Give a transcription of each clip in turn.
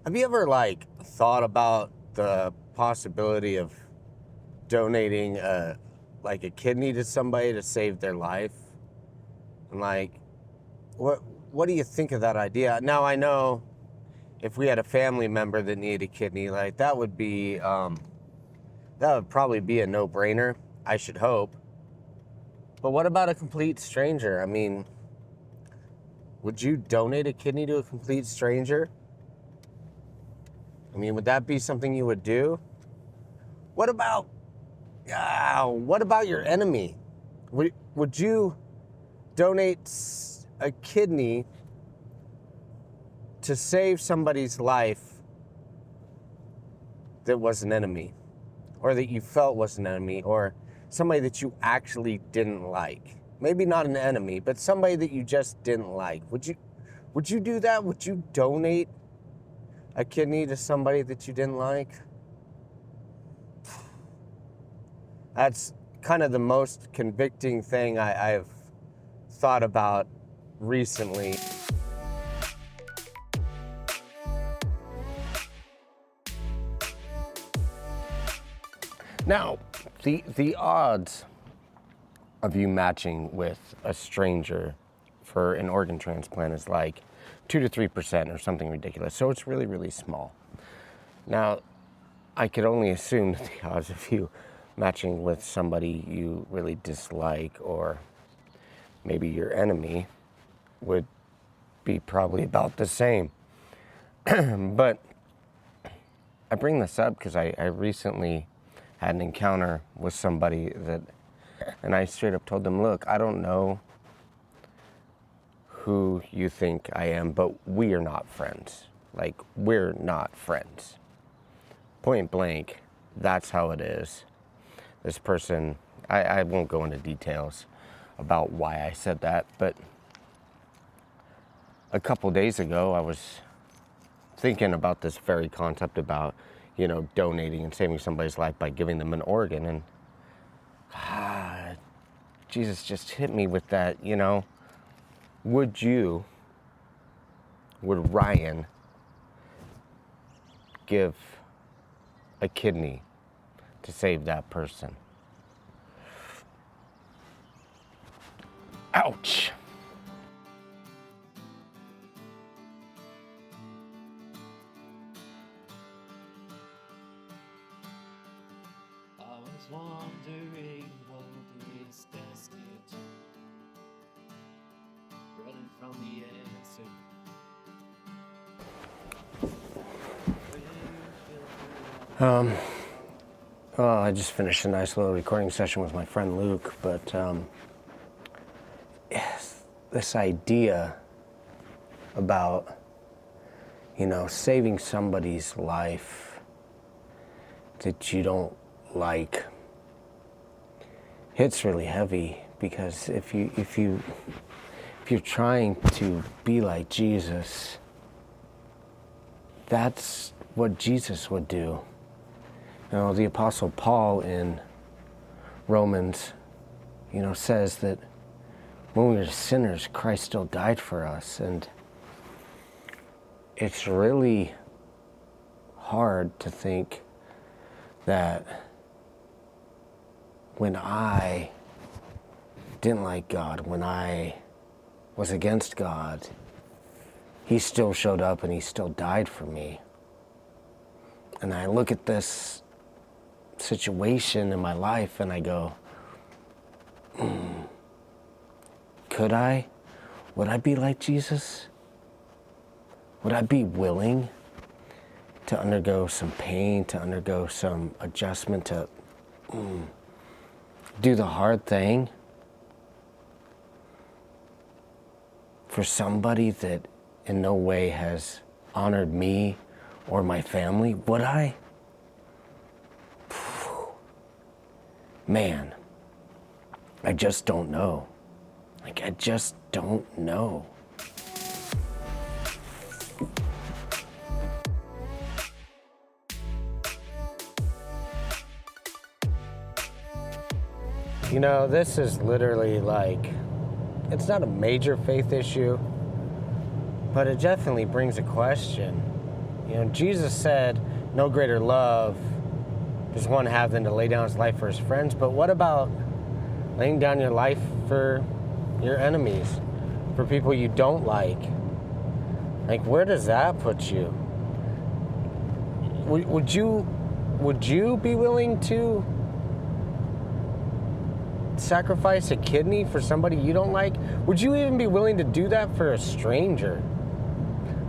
Have you ever thought about the possibility of donating a kidney to somebody to save their life? And what do you think of that idea? Now I know if we had a family member that needed a kidney, that would probably be a no-brainer, I should hope. But what about a complete stranger? I mean, would you donate a kidney to a complete stranger? I mean, would that be something you would do? What about your enemy? Would you donate a kidney to save somebody's life that was an enemy, or that you felt was an enemy, or somebody that you actually didn't like? Maybe not an enemy, but somebody that you just didn't like. Would you do that? Would you donate a kidney to somebody that you didn't like? That's kind of the most convicting thing I've thought about recently. Now, the odds of you matching with a stranger for an organ transplant is 2 to 3% or something ridiculous. So it's really, really small. Now, I could only assume that the odds of you matching with somebody you really dislike, or maybe your enemy, would be probably about the same. But I bring this up because I recently had an encounter with somebody and I straight up told them, look, I don't know who you think I am, but we are not friends. We're not friends. Point blank, that's how it is. This person, I won't go into details about why I said that, but a couple days ago, I was thinking about this very concept about, donating and saving somebody's life by giving them an organ, and Jesus just hit me with that, would Ryan give a kidney to save that person? Ouch. I was wondering what is destined, running from the answer. Well, I just finished a nice little recording session with my friend Luke, but this idea about, saving somebody's life that you don't like hits really heavy, because if you're trying to be like Jesus, that's what Jesus would do. The Apostle Paul in Romans, says that when we were sinners, Christ still died for us. And it's really hard to think that when I didn't like God, when I was against God, He still showed up and He still died for me. And I look at this situation in my life and I go, would I be like Jesus? Would I be willing to undergo some pain, to undergo some adjustment, to do the hard thing for somebody that in no way has honored me or my family? Would I? Man, I just don't know. I just don't know. This is literally it's not a major faith issue, but it definitely brings a question. You know, Jesus said, no greater love does one have than to lay down his life for his friends. But what about laying down your life for your enemies, for people you don't like? Like, where does that put you? Would you be willing to sacrifice a kidney for somebody you don't like? Would you even be willing to do that for a stranger?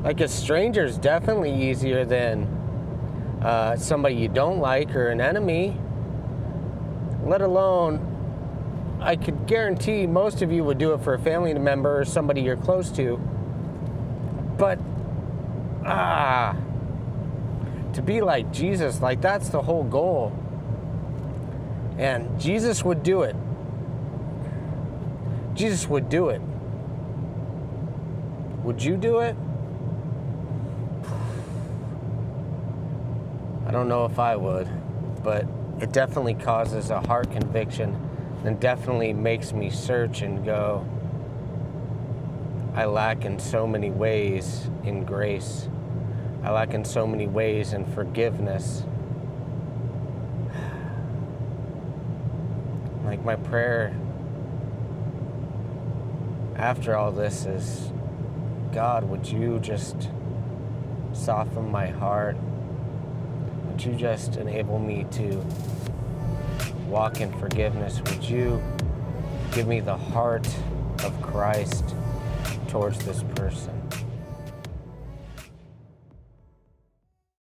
Like, a stranger is definitely easier than somebody you don't like or an enemy. Let alone, I could guarantee most of you would do it for a family member or somebody you're close to. But, to be like Jesus, like, that's the whole goal. And Jesus would do it. Jesus would do it. Would you do it? I don't know if I would, but it definitely causes a heart conviction and definitely makes me search and go, I lack in so many ways in grace. I lack in so many ways in forgiveness. Like, my prayer after all this is, God, would you just soften my heart? Would you just enable me to walk in forgiveness? Would you give me the heart of Christ towards this person?